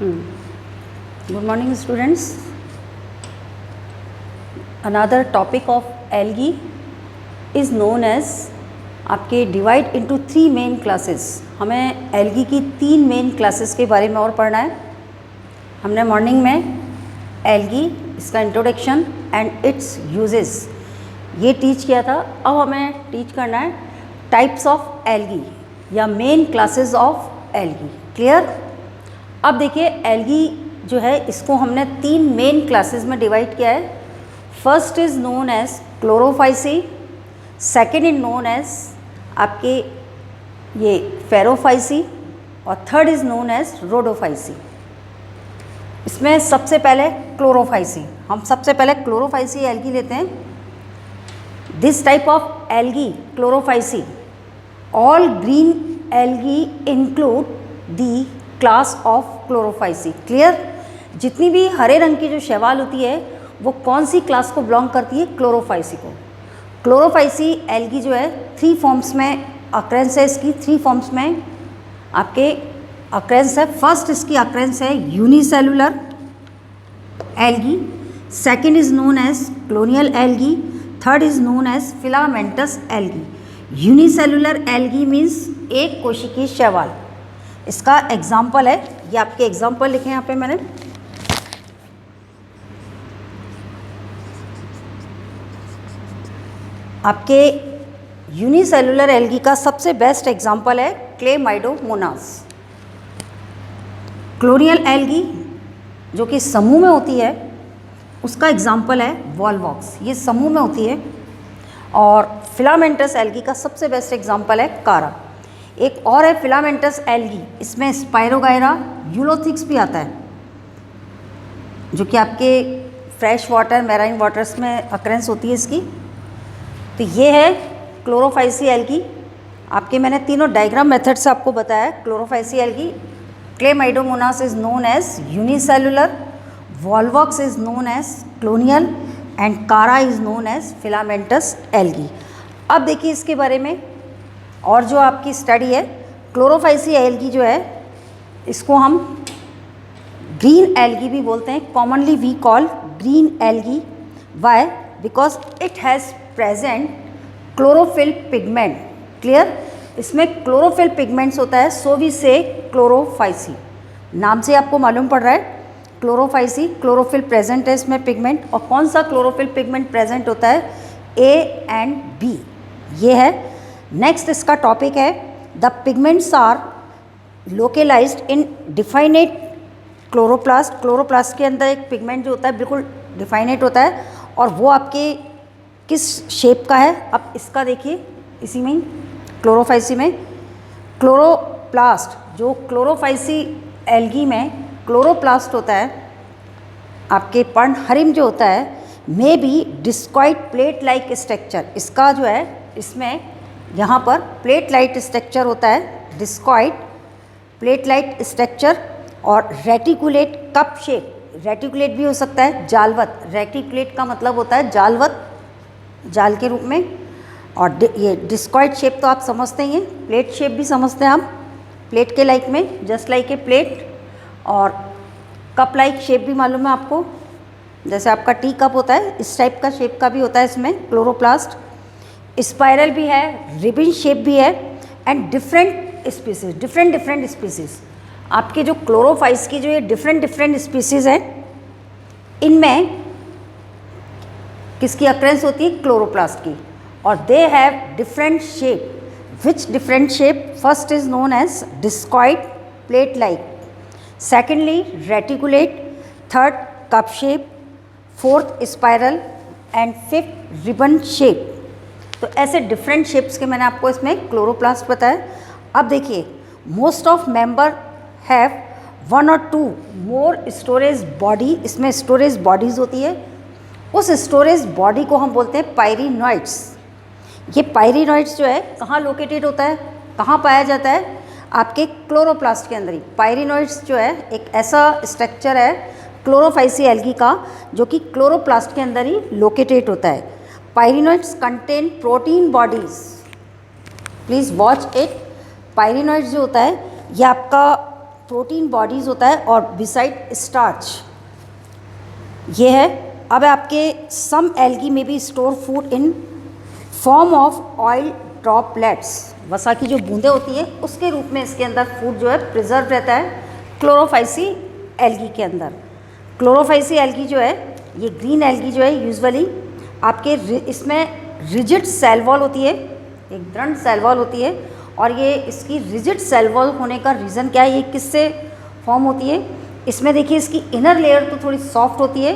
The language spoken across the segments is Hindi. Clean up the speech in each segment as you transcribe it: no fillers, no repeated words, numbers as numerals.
Good morning, students. Another topic of algae is known as आपके डिवाइड इनटू 3 मेन क्लासेस. हमें एल्गी की 3 मेन क्लासेस के बारे में और पढ़ना है. हमने मॉर्निंग में एल्गी, इसका इंट्रोडक्शन एंड इट्स यूजेस ये टीच किया था. अब हमें टीच करना है टाइप्स ऑफ एल्गी या main classes of algae. Clear? अब देखिए, एल्गी जो है इसको हमने 3 मेन क्लासेस में डिवाइड किया है. First is known as Chlorophyceae, second is known as आपके ये फेरोफाइसी और third is known as Rhodophyceae. इसमें सबसे पहले क्लोरोफाइसी, हम सबसे पहले क्लोरोफाइसी एल्गी लेते हैं. This type of algae Chlorophyceae, all green algae include the class of Chlorophyceae. Clear? जितनी भी हरे रंग की जो शैवाल होती है वो कौन सी क्लास को बिलोंग करती है? क्लोरोफाइसी को. क्लोरोफाइसी एल्गी जो है 3 फॉर्म्स में अक्रेंस है. इसकी 3 फॉर्म्स में आपके अक्रेंस है. फर्स्ट इसकी अक्रेंस है unicellular algae, second is known as colonial algae, third is known as filamentous algae. Unicellular algae means एक कोशिकीय शैवाल. इसका एग्जाम्पल है, ये आपके एग्जाम्पल लिखे हैं यहाँ पे मैंने. आपके यूनिसेलुलर एल्गी का सबसे बेस्ट एग्जाम्पल है क्लेमाइडोमोनास. क्लोनियल एल्गी जो कि समूह में होती है उसका एग्जाम्पल है वॉलवॉक्स, ये समूह में होती है. और फिलामेंटस एल्गी का सबसे बेस्ट एग्जाम्पल है कारा. एक और है फिलामेंटस एल्गी, इसमें स्पायरोगायरा यूलोथिक्स भी आता है जो कि आपके फ्रेश वाटर, मैराइन वाटर्स में अक्रेंस होती है इसकी. तो ये है क्लोरोफाइसी एल्गी. आपके मैंने तीनों डायग्राम मेथड से आपको बताया. Chlorophyceae algae, Chlamydomonas is known as unicellular, Volvox is known as colonial and Chara is known as filamentous algae. अब देखिए इसके बारे में और जो आपकी स्टडी है. क्लोरोफाइसी एल्गी जो है इसको हम ग्रीन एल्गी भी बोलते हैं. Commonly we call green algae. Why? Because it has present chlorophyll pigment. Clear? इसमें क्लोरोफिल पिगमेंट्स होता है, सो वी से क्लोरोफाइसी. नाम से आपको मालूम पड़ रहा है क्लोरोफाइसी, क्लोरोफिल प्रेजेंट है इसमें पिगमेंट. और कौन सा क्लोरोफिल पिगमेंट प्रेजेंट होता है? A and b. ये है. नेक्स्ट इसका टॉपिक है the pigments are localized in definite chloroplast. Chloroplast के अंदर एक पिगमेंट जो होता है बिल्कुल डिफाइनेट होता है और वो आपके किस शेप का है? अब इसका देखिए, इसी में क्लोरोफाइसी में क्लोरोप्लास्ट, जो क्लोरोफाइसी एल्गी में क्लोरोप्लास्ट होता है आपके पर्णहरिम जो होता है, may be discoid plate like structure. इसका जो है इसमें यहाँ पर प्लेट लाइट स्ट्रक्चर होता है, डिस्कॉइड प्लेट लाइट स्ट्रक्चर. और रेटिकुलेट कप शेप, रेटिकुलेट भी हो सकता है, जालवत. रेटिकुलेट का मतलब होता है जालवत, जाल के रूप में. और ये डिस्कॉइड शेप तो आप समझते ही हैं, प्लेट शेप भी समझते हैं हम, प्लेट के लाइक में, जस्ट लाइक ए प्लेट. और कप लाइक शेप भी मालूम है आपको, जैसे आपका टी कप होता है इस टाइप का शेप का भी होता है इसमें क्लोरोप्लास्ट. स्पाइरल भी है, रिबन शेप भी है. And different species, different species. आपके जो क्लोरोफाइस की जो ये डिफरेंट स्पीसीज है, इनमें किसकी अक्रेंस होती है? क्लोरोप्लास्ट की. और they have different shape. Which different shape? First is known as discoid plate like, secondly reticulate, third cup shape, fourth spiral and fifth ribbon shape. तो ऐसे डिफरेंट शेप्स के मैंने आपको इसमें क्लोरोप्लास्ट बताया. अब देखिए, मोस्ट ऑफ मेंबर हैव 1 और 2 मोर स्टोरेज बॉडी. इसमें स्टोरेज बॉडीज़ होती है. उस स्टोरेज बॉडी को हम बोलते हैं पायरिनॉइड्स. ये पायरिनॉइड्स जो है कहाँ लोकेटेड होता है, कहाँ पाया जाता है? आपके क्लोरोप्लास्ट के अंदर ही. पायरिनॉइड्स जो है एक ऐसा स्ट्रक्चर है क्लोरोफाइसी एल्गी का जो कि क्लोरोप्लास्ट के अंदर ही लोकेटेड होता है. पायरिनॉइड्स contain protein bodies. Please watch it. पायरिनॉइड्स जो होता है ये आपका प्रोटीन बॉडीज़ होता है और बिसाइड स्टार्च ये है। अब आपके सम एल्गी में B store food in form of oil droplets, वसा की जो बूंदें होती हैं उसके रूप में इसके अंदर फूड जो है प्रिजर्व रहता है क्लोरोफाइसी एल्गी के अंदर। क्लोरोफाइसी एल्गी जो है ये ग्रीन एल्गी जो है यूजुअली आपके इसमें रिजिड सेल वॉल होती है, एक दृढ़ सेल वॉल होती है। और ये इसकी रिजिड सेल वॉल होने का रीज़न क्या है, ये किससे फॉर्म होती है? इसमें देखिए इसकी इनर लेयर तो थोड़ी सॉफ्ट होती है।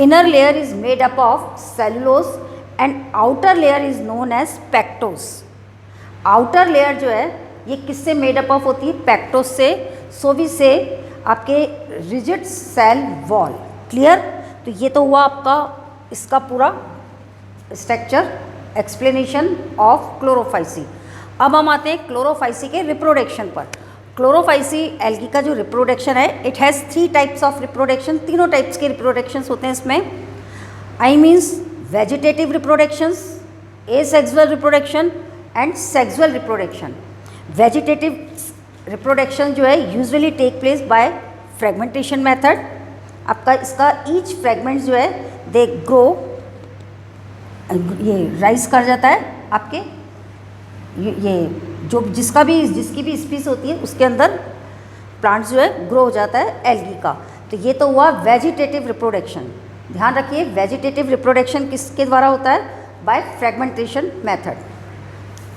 Inner layer is made up of cellulose and outer layer is known as pectose. Outer layer जो है ये किससे मेड अप ऑफ होती है? पेक्टोस से। सो वी से आपके रिजिड सेल वॉल। क्लियर? तो ये तो हुआ आपका इसका पूरा स्ट्रक्चर एक्सप्लेनेशन ऑफ क्लोरोफाइसी। अब हम आते हैं क्लोरोफाइसी के रिप्रोडक्शन पर। क्लोरोफाइसी एल्गी का जो रिप्रोडक्शन है it has 3 types of reproduction, तीनों टाइप्स के रिप्रोडक्शंस होते हैं इसमें। I means vegetative reproductions, asexual reproduction and sexual reproduction. Vegetative reproduction जो है usually take place by fragmentation method. आपका इसका ईच फ्रेगमेंट जो है दे ग्रो, ये राइज कर जाता है आपके ये जो जिसकी भी स्पीस होती है उसके अंदर प्लांट्स जो है ग्रो हो जाता है एल्गी का। तो ये तो हुआ वेजिटेटिव रिप्रोडक्शन। ध्यान रखिए वेजिटेटिव रिप्रोडक्शन किसके द्वारा होता है? Bye fragmentation method.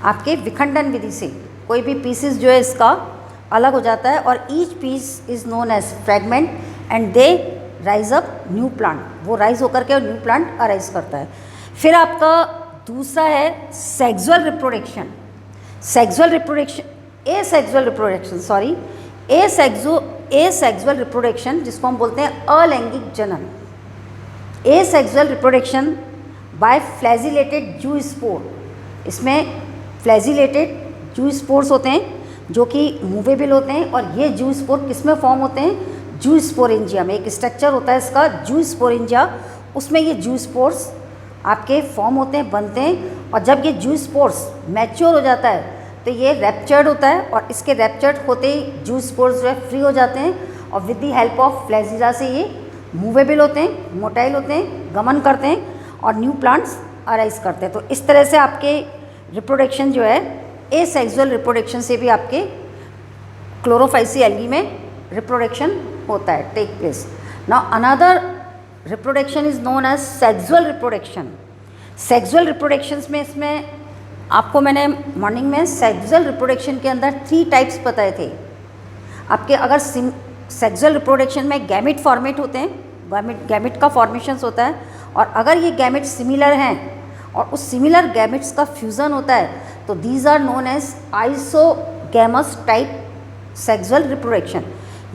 आपके विखंडन विधि से कोई भी पीसेस जो है इसका अलग हो जाता है और each piece is known as fragment and they rise up new plant. वो राइज होकर के न्यू प्लांट अराइज करता है। फिर आपका दूसरा है sexual reproduction. Sexual reproduction, asexual reproduction जिसको हम बोलते हैं अलैंगिक जनन। एसेक्सुअल रिप्रोडक्शन बाय फ्लैजिलेटेड जू स्पोर। इसमें फ्लैजिलेटेड जू स्पोर्स होते हैं जो कि मूवेबल होते हैं और ये जू स्पोर किस में फॉर्म होते हैं? जू स्पोरेंजिया में। एक स्ट्रक्चर होता है इसका जू स्पोरेंजिया, उसमें ये जू स्पोर्स आपके फॉर्म होते हैं, बनते हैं। और जब ये जू स्पोर्स मैच्योर हो जाता है तो ये रैप्चर्ड होता है और इसके रैप्चर्ड होते ही जू स्पोर्स जो है फ्री हो जाते हैं और with the help of flagella से ये मूवेबल होते हैं, मोटाइल होते हैं, गमन करते हैं और न्यू प्लांट्स अराइज करते हैं। तो इस तरह से आपके रिप्रोडक्शन जो है एसेक्सुअल रिप्रोडक्शन से भी आपके क्लोरोफाइसी एल्गी में रिप्रोडक्शन होता है, take place. Now another reproduction is known as sexual reproduction. Sexual reproductions में इसमें आपको मैंने मॉर्निंग में सेक्सुअल रिप्रोडक्शन के अंदर 3 टाइप्स बताए थे आपके। अगर सेक्सुअल रिप्रोडक्शन में गैमिट फॉर्मेट होते हैं, गैमिट का फॉर्मेशंस होता है और अगर ये गैमिट सिमिलर हैं और उस सिमिलर गैमिट्स का फ्यूज़न होता है तो these are known as isogamous type sexual reproduction,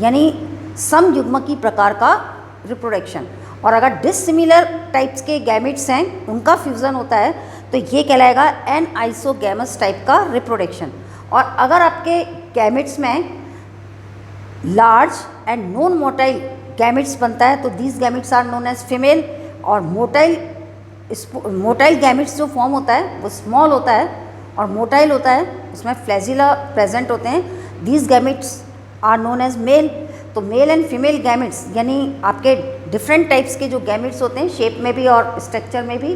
यानी समयुग्मकी प्रकार का रिप्रोडक्शन। और अगर डिसिमिलर टाइप्स के गैमिट्स हैं उनका फ्यूज़न होता है तो ये कहलाएगा एन आइसोगैमस टाइप का रिप्रोडक्शन। और अगर आपके गैमिट्स में large and non motile gametes बनता है तो these gametes are known as female. और मोटाइल गैमिट्स जो फॉर्म होता है वो स्मॉल होता है और मोटाइल होता है, उसमें फ्लैजिला प्रेजेंट होते हैं। These gametes are known as male. तो मेल एंड फीमेल गैमिट्स यानी आपके डिफरेंट टाइप्स के जो गैमिट्स होते हैं शेप में भी और स्ट्रक्चर में भी,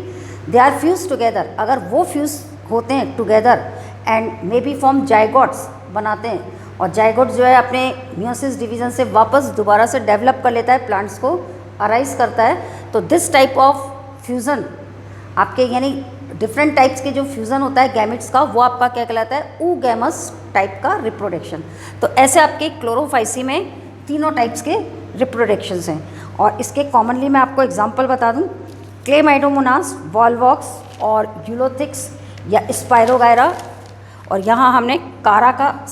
दे आर फ्यूज टुगेदर। अगर वो फ्यूज होते हैं together and may be form zygotes बनाते हैं और जाइगोट जो है अपने मियोसिस डिवीजन से वापस दोबारा से डेवलप कर लेता है, प्लांट्स को अराइज करता है। तो दिस टाइप ऑफ फ्यूज़न आपके यानी डिफरेंट टाइप्स के जो फ्यूज़न होता है गैमिट्स का वो आपका क्या कहलाता है? ऊगैमस टाइप का रिप्रोडक्शन। तो ऐसे आपके क्लोरोफाइसी में तीनों टाइप्स के रिप्रोडक्शंस हैं। और इसके कॉमनली मैं आपको एग्जांपल बता दूं, क्लेमाइडोमोनास, वॉलवॉक्स और यूलोथिक्स या स्पायरोगायरा। और यहाँ हमने कारा का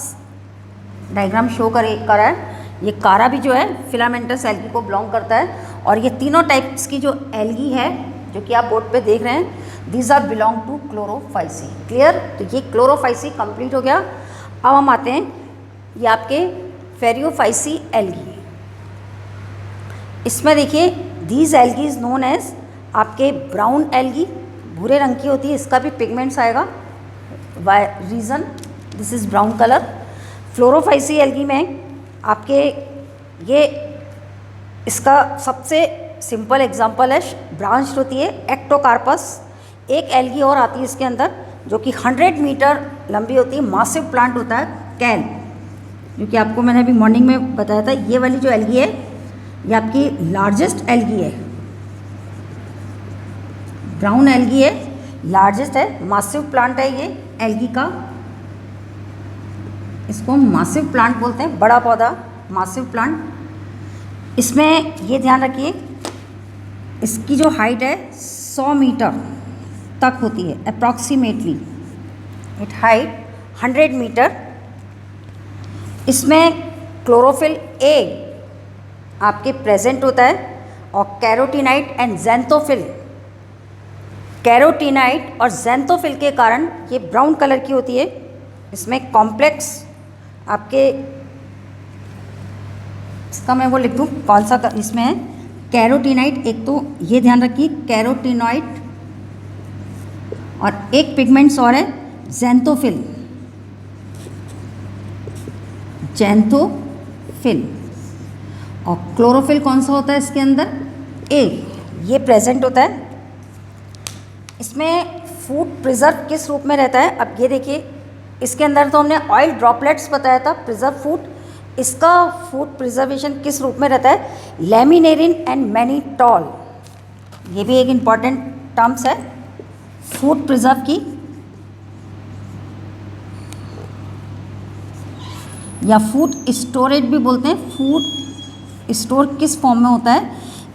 डायग्राम शो करा है। ये कारा भी जो है फिलामेंटस एल्गी को बिलोंग करता है। और ये तीनों टाइप्स की जो एल्गी है जो कि आप बोर्ड पे देख रहे हैं, these are belong to Chlorophyceae. Clear? तो ये क्लोरोफाइसी कंप्लीट हो गया। अब हम आते हैं ये आपके फेरियोफाइसी एल्गी। इसमें देखिए these algae is known as आपके ब्राउन एल्गी, भूरे रंग की होती है, इसका भी पिगमेंट्स आएगा by reason this is brown colour. फ्लोरोफाइसी एल्गी में आपके ये इसका सबसे सिंपल एग्जांपल है, ब्रांच होती है एक्टोकार्पस। एक एल्गी और आती है इसके अंदर जो कि 100 मीटर लंबी होती है, मासिव प्लांट होता है कैल, जो कि आपको मैंने अभी मॉर्निंग में बताया था। ये वाली जो एल्गी है ये आपकी लार्जेस्ट एल्गी है, ब्राउन एल्गी है, लार्जेस्ट है, मासिव प्लांट है ये एल्गी का। इसको हम मासिव प्लांट बोलते हैं, बड़ा पौधा मासिव प्लांट। इसमें ये ध्यान रखिए, इसकी जो हाइट है 100 मीटर तक होती है अप्रॉक्सीमेटली, इट हाइट 100 मीटर। इसमें क्लोरोफिल ए आपके प्रेजेंट होता है और कैरोटीनाइट एंड ज़ैंथोफिल, कैरोटीनाइट और ज़ैंथोफिल के कारण ये ब्राउन कलर की होती है। इसमें कॉम्प्लेक्स आपके, इसका मैं वो लिख दूँ कौन सा इसमें है, कैरोटीनाइट। एक तो ये ध्यान रखिए कैरोटीनाइट, और एक पिगमेंट्स और है ज़ैंथोफिल, ज़ैंथोफिल। और क्लोरोफिल कौन सा होता है इसके अंदर, ए, ये प्रेजेंट होता है। इसमें फूड प्रिजर्व किस रूप में रहता है, अब ये देखिए, इसके अंदर तो हमने ऑयल ड्रॉपलेट्स बताया था प्रिजर्व फूड, इसका फूड प्रिजर्वेशन किस रूप में रहता है, लैमिनेरिन एंड मैनिटॉल। ये भी एक इम्पॉर्टेंट टर्म्स है फूड प्रिजर्व की, या फूड स्टोरेज भी बोलते हैं। फूड स्टोर किस फॉर्म में होता है,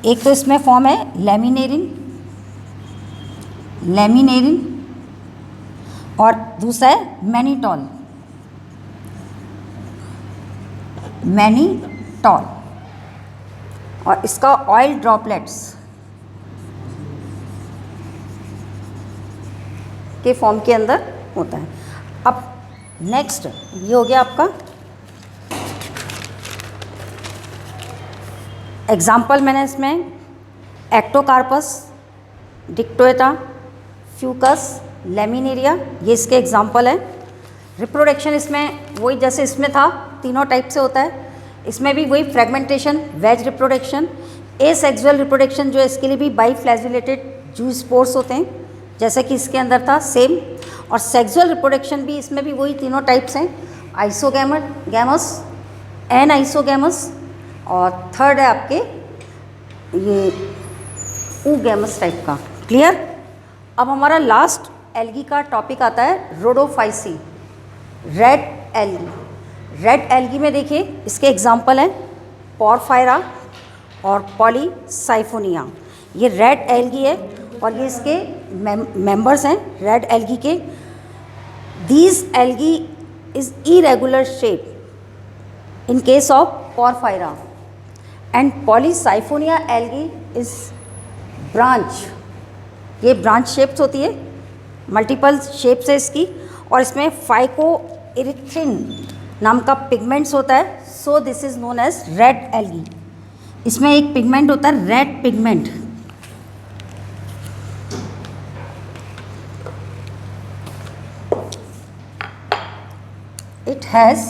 एक तो इसमें फॉर्म है लैमिनेरिन, लैमिनेरिन, और दूसरा है मैनिटॉल, मैनिटॉल, और इसका ऑयल ड्रॉपलेट्स के फॉर्म के अंदर होता है। अब नेक्स्ट ये हो गया आपका एग्जाम्पल, मैंने इसमें एक्टोकार्पस, डिक्टोएटा, फ्यूकस, लैमिनेरिया, ये इसके एग्जाम्पल हैं। रिप्रोडक्शन इसमें वही जैसे इसमें था, तीनों टाइप से होता है। इसमें भी वही fragmentation, veg reproduction, asexual reproduction जो है इसके लिए भी बाइफ्लैजिलेटेड जू स्पोर्स होते हैं जैसे कि इसके अंदर था सेम। और सेक्सुअल रिप्रोडक्शन भी इसमें भी वही तीनों टाइप्स हैं, आइसोगैमस, एन आइसोगैमस, और थर्ड है आपके ये ऊगैमस टाइप का। क्लियर। अब हमारा लास्ट एल्गी का टॉपिक आता है Rhodophyceae, red algae. Red algae में देखिए इसके एग्जाम्पल हैं पोरफायरा और पॉलीसाइफोनिया। ये रेड एल्गी है और ये इसके मेंबर्स हैं रेड एल्गी के। These algae is irregular shape in case of porphyra and Polysiphonia algae is branch. ये ब्रांच शेप्स होती है, मल्टीपल शेप्स है इसकी, और इसमें फाइकोइरिथ्रिन नाम का पिगमेंट्स होता है। So this is known as red algae. इसमें एक पिगमेंट होता है red pigment, it has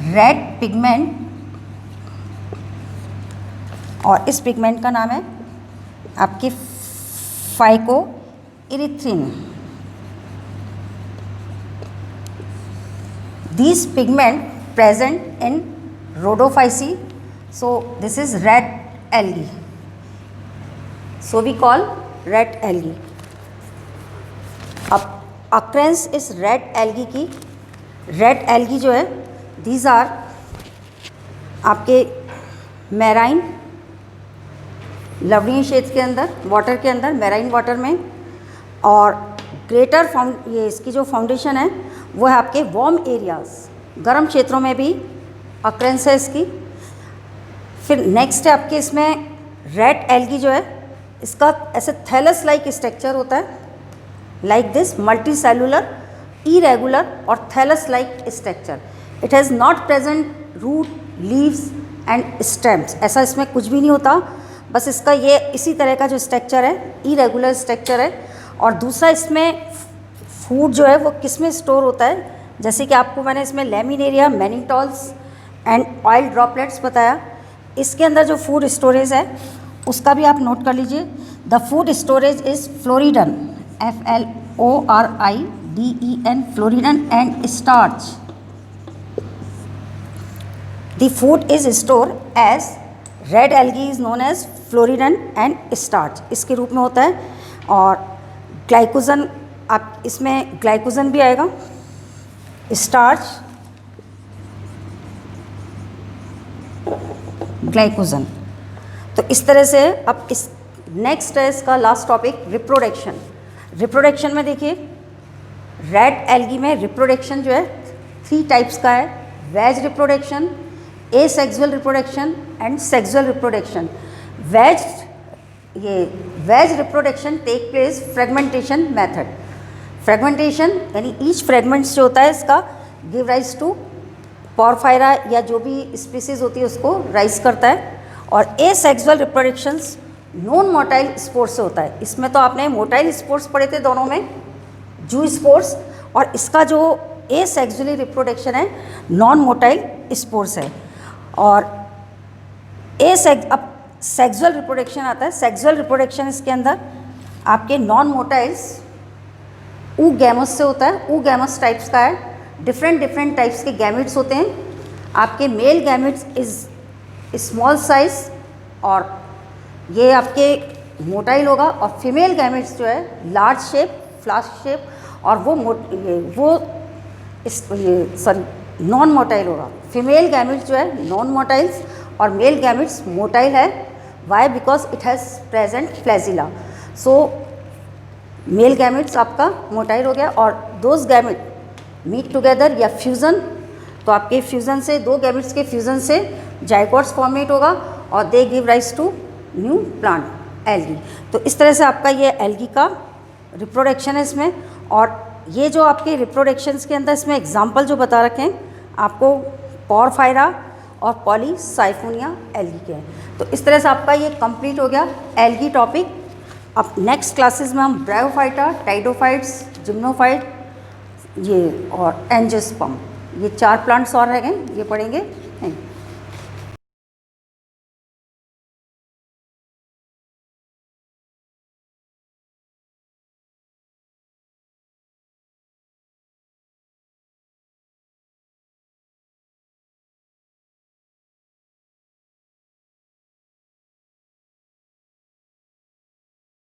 red pigment, और इस पिगमेंट का नाम है आपकी phycoerythrin. This pigment present in Rhodophyceae, so this is red algae, so we call red algae. अब occurrence इस red algae की, red algae जो है these are आपके मैराइन लवणीय क्षेत्र के अंदर, वाटर के अंदर, मैराइन वाटर में, और ग्रेटर ये इसकी जो फाउंडेशन है वो है आपके वार्म एरियाज, गर्म क्षेत्रों में भी अक्रेंस है इसकी। फिर नेक्स्ट है आपके इसमें रेड एल्गी जो है इसका ऐसे थैलस लाइक स्ट्रक्चर होता है, like this multicellular irregular और thallus like structure. It has not present root, leaves and stems, ऐसा इसमें कुछ भी नहीं होता, बस इसका ये इसी तरह का जो स्ट्रक्चर है इरेगुलर स्ट्रक्चर है। और दूसरा इसमें फूड जो है वो किस में स्टोर होता है, जैसे कि आपको मैंने इसमें लैमिनेरिया, मैनिटॉल्स एंड ऑयल ड्रॉपलेट्स बताया। इसके अंदर जो फूड स्टोरेज है उसका भी आप नोट कर लीजिए। The food storage is floridean, FLORIDEN, floridean and starch. The food is store as red algae is known as floridean and starch, इसके रूप में होता है। और ग्लाइकोजन, आप इसमें ग्लाइकोजन भी आएगा, स्टार्च, ग्लाइकोजन। तो इस तरह से अब इस नेक्स्ट है इसका लास्ट टॉपिक रिप्रोडक्शन। रिप्रोडक्शन में देखिए रेड एल्गी में रिप्रोडक्शन जो है 3 टाइप्स का है, veg reproduction, asexual reproduction and sexual reproduction. Veg reproduction take place fragmentation method. Fragmentation यानी ईच फ्रेगमेंट्स जो होता है इसका गिव राइज टू पोरफायरा या जो भी स्पीसीज होती है उसको राइज करता है। और asexual reproductions non motile spores से होता है। इसमें तो आपने मोटाइल स्पोर्स पढ़े थे दोनों में, जू स्पोर्स, और इसका जो एसेक्सुअली रिप्रोडक्शन है नॉन मोटाइल स्पोर्स है। और अब सेक्सुअल रिप्रोडक्शन आता है। सेक्सुअल रिप्रोडक्शन इसके अंदर आपके नॉन मोटाइल्स ऊगैमस से होता है, ऊगैमस टाइप्स का है। डिफरेंट टाइप्स के गैमेट्स होते हैं। आपके male gametes is small size और ये आपके मोटाइल होगा, और फीमेल गैमेट्स जो है लार्ज शेप, फ्लास्क शेप, और वो नॉन मोटाइल होगा। फीमेल गैमेट्स जो है नॉन मोटाइल्स और मेल गैमेट्स मोटाइल है। Why? Because it has present flagella. So male gametes आपका मोटाइल हो गया, और दोज गैमेट मीट टुगेदर या फ्यूज़न, तो आपके फ्यूज़न से, 2 गैमेट्स के फ्यूज़न से जाइगोट्स फॉर्मेट होगा और they give rise to new plant algae. तो इस तरह से आपका ये एल्गी का रिप्रोडक्शन है इसमें। और ये जो आपके रिप्रोडक्शंस के अंदर इसमें एग्जांपल जो बता रखे हैं आपको पोरफायरा और पॉलीसाइफोनिया एल्गी के हैं। तो इस तरह से आपका ये कंप्लीट हो गया एल्गी टॉपिक। अब नेक्स्ट क्लासेस में हम ब्रायोफाइटा, टाइडोफाइट्स, जिम्नोफाइट ये और एंजियोस्पर्म, ये 4 प्लांट्स और रह गए, ये पढ़ेंगे। Thank you.